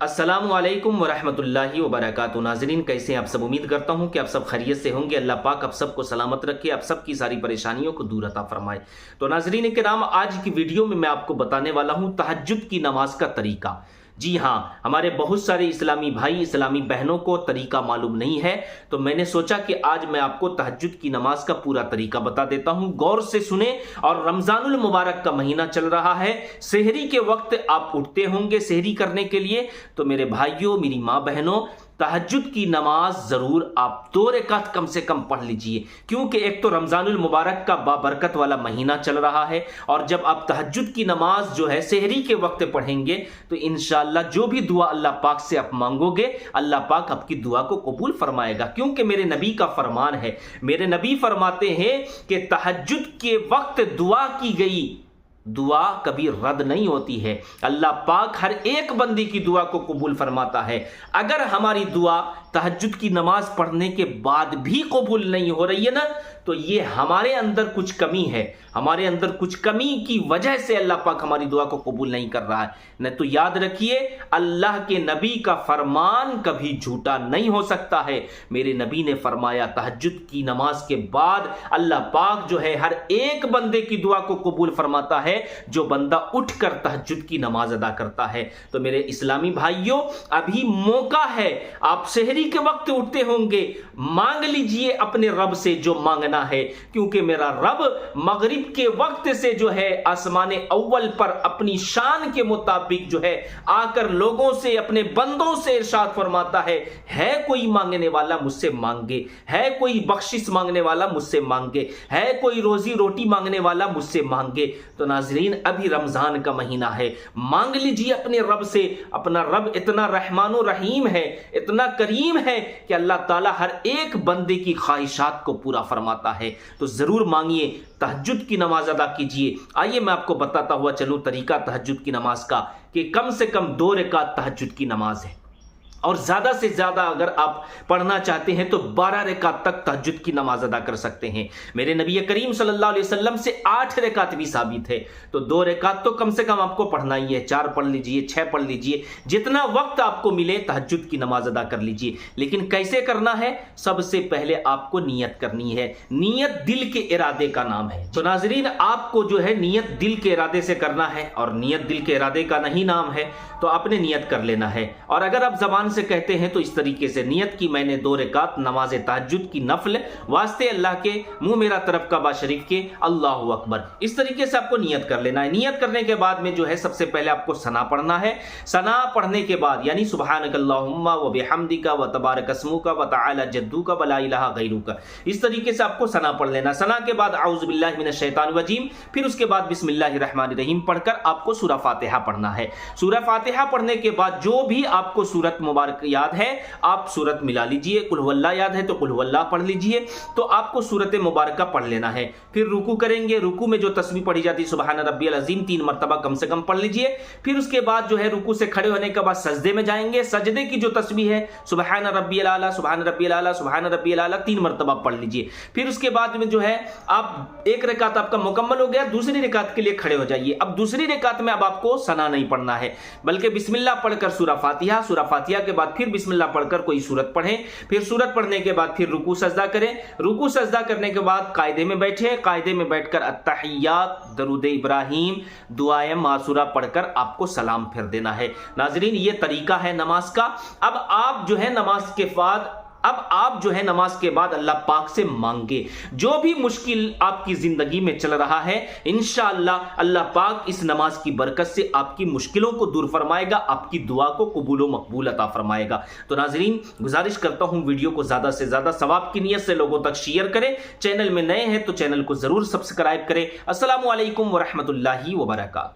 السلام علیکم ورحمۃ اللہ وبرکاتہ۔ ناظرین کیسے ہیں آپ سب؟ امید کرتا ہوں کہ آپ سب خیریت سے ہوں گے۔ اللہ پاک آپ سب کو سلامت رکھے، آپ سب کی ساری پریشانیوں کو دور عطا فرمائے۔ تو ناظرین کرام، آج کی ویڈیو میں آپ کو بتانے والا ہوں تہجد کی نماز کا طریقہ۔ جی ہاں، ہمارے بہت سارے اسلامی بھائی اسلامی بہنوں کو طریقہ معلوم نہیں ہے، تو میں نے سوچا کہ آج میں آپ کو تہجد کی نماز کا پورا طریقہ بتا دیتا ہوں۔ غور سے سنیں۔ اور رمضان المبارک کا مہینہ چل رہا ہے، سحری کے وقت آپ اٹھتے ہوں گے سحری کرنے کے لیے، تو میرے بھائیوں، میری ماں بہنوں، تہجد کی نماز ضرور آپ 2 رکعت کم سے کم پڑھ لیجئے، کیونکہ ایک تو رمضان المبارک کا بابرکت والا مہینہ چل رہا ہے، اور جب آپ تہجد کی نماز جو ہے سحری کے وقت پڑھیں گے تو انشاءاللہ جو بھی دعا اللہ پاک سے آپ مانگو گے، اللہ پاک آپ کی دعا کو قبول فرمائے گا، کیونکہ میرے نبی کا فرمان ہے۔ میرے نبی فرماتے ہیں کہ تہجد کے وقت دعا کی گئی دعا کبھی رد نہیں ہوتی ہے، اللہ پاک ہر ایک بندی کی دعا کو قبول فرماتا ہے۔ اگر ہماری دعا تہجد کی نماز پڑھنے کے بعد بھی قبول نہیں ہو رہی ہے نا، تو یہ ہمارے اندر کچھ کمی ہے، ہمارے اندر کچھ کمی کی وجہ سے اللہ پاک ہماری دعا کو قبول نہیں کر رہا ہے۔ نہ تو یاد رکھیے، اللہ کے نبی کا فرمان کبھی جھوٹا نہیں ہو سکتا ہے۔ میرے نبی نے فرمایا تہجد کی نماز کے بعد اللہ پاک جو ہے ہر ایک بندے کی دعا کو قبول فرماتا ہے جو بندہ اٹھ کر تہجد کی نماز ادا کرتا ہے۔ تو میرے اسلامی بھائیوں، ابھی موقع ہے، آپ سحری کے وقت اٹھتے ہوں گے، مانگ لیجئے اپنے رب سے جو مانگنا ہے، کیونکہ میرا رب مغرب کے وقت سے جو ہے آسمان اول پر اپنی شان کے مطابق جو ہے آ کر لوگوں سے، اپنے بندوں سے ارشاد فرماتا ہے کوئی مانگنے والا مجھ سے مانگے، ہے کوئی بخشش مانگنے والا مجھ سے مانگے، ہے کوئی روزی روٹی مانگنے والا مجھ سے مانگے۔ تو ناظرین، ابھی رمضان کا مہینہ ہے، مانگ لیجئے اپنے رب سے۔ اپنا رب اتنا رحمان و رحیم ہے، اتنا کریم ہے کہ اللہ تعالی ہر ایک بندے کی خواہشات کو پورا فرماتا ہے۔ تو ضرور مانگیے، تہجد کی نماز ادا کیجئے۔ آئیے میں آپ کو بتاتا ہوا چلوں طریقہ تہجد کی نماز کا، کہ کم سے کم 2 رکعت تہجد کی نماز ہے، اور زیادہ سے زیادہ اگر آپ پڑھنا چاہتے ہیں تو 12 رکعت تک تہجد کی نماز ادا کر سکتے ہیں۔ میرے نبی کریم صلی اللہ علیہ وسلم سے 8 رکعت بھی ثابت ہے، تو 2 رکعت تو کم سے کم آپ کو پڑھنا ہی ہے۔ 4 پڑھ لیجئے، 6 پڑھ لیجئے، جتنا وقت آپ کو ملے تہجد کی نماز ادا کر لیجئے۔ لیکن کیسے کرنا ہے؟ سب سے پہلے آپ کو نیت کرنی ہے۔ نیت دل کے ارادے کا نام ہے۔ تو ناظرین، آپ کو جو ہے نیت دل کے ارادے سے کرنا ہے، اور نیت دل کے ارادے کا نہیں نام ہے، تو آپ نے نیت کر لینا ہے۔ اور اگر آپ زبان سے کہتے ہیں تو اس طریقے سے نیت کی میں نے 2 رکعت نماز تہجد کی نفل واسطے اللہ کے، منہ میرا طرف کعبہ شریف کے، اللہ اکبر، اس طریقے سے آپ کو نیت کر لینا ہے۔ نیت کرنے کے بعد میں جو ہے سب سے پہلے آپ کو ثنا پڑھنا ہے۔ ثنا پڑھنے کے بعد یعنی سبحانک اللہم و بحمدک و تبارک اسمک و تعالی جدک و لا الہ غیرک، اس طریقے سے آپ کو ثنا پڑھ لینا۔ ثنا کے بعد اعوذ باللہ من الشیطان الرجیم، پھر اس کے بعد بسم اللہ الرحمن الرحیم پڑھ کر آپ کو سورہ فاتحہ پڑھنا ہے۔ سورہ فاتحہ پڑھنے کے بعد جو بھی آپ کو سورت مبارک یاد ہے آپ سورت ملا لیجئے۔ قل هو اللہ یاد ہے تو قل هو اللہ پڑھ لیجئے، تو آپ کو سورت مبارکہ پڑھ لینا ہے۔ پھر رکوع کریں گے، رکوع میں جو تسبیح پڑھی جاتی ہے سبحان ربی العظیم 3 مرتبہ کم سے کم پڑھ لیجئے۔ پھر اس کے بعد جو ہے رکوع سے کھڑے ہونے کے بعد سجدے میں جائیں گے، سجدے کی جو تسبیح ہے سبحان ربی الاعلی سبحان ربی الاعلی سبحان ربی الاعلی 3 مرتبہ پڑھ لیجئے۔ پھر اس کے بعد میں جو ہے آپ 1 رکعت آپ کا مکمل ہو گیا، دوسری رکعت کے لیے کھڑے ہو جائیے۔ اب دوسری رکعت میں اب آپ کو ثنا نہیں پڑھنا ہے، بلکہ بسم اللہ پڑھ کر سورہ فاتحہ، سورہ فاتحہ کے بعد پھر بسم اللہ پڑھ کر کوئی سورت پڑھیں، پھر سورت پڑھنے کے بعد پھر رکوع سجدہ کریں، رکوع سجدہ کرنے کے بعد قاعدے میں بیٹھیں، قاعدے میں بیٹھ کر التحیات، درود ابراہیم، دعائے معصورہ پڑھ کر آپ کو سلام پھیر دینا ہے۔ ناظرین، یہ طریقہ ہے نماز کا۔ اب آپ جو ہے نماز کے بعد اللہ پاک سے مانگے، جو بھی مشکل آپ کی زندگی میں چل رہا ہے انشاءاللہ اللہ پاک اس نماز کی برکت سے آپ کی مشکلوں کو دور فرمائے گا، آپ کی دعا کو قبول و مقبول عطا فرمائے گا۔ تو ناظرین، گزارش کرتا ہوں ویڈیو کو زیادہ سے زیادہ ثواب کی نیت سے لوگوں تک شیئر کریں۔ چینل میں نئے ہیں تو چینل کو ضرور سبسکرائب کریں۔ السلام علیکم ورحمۃ اللہ وبرکاتہ۔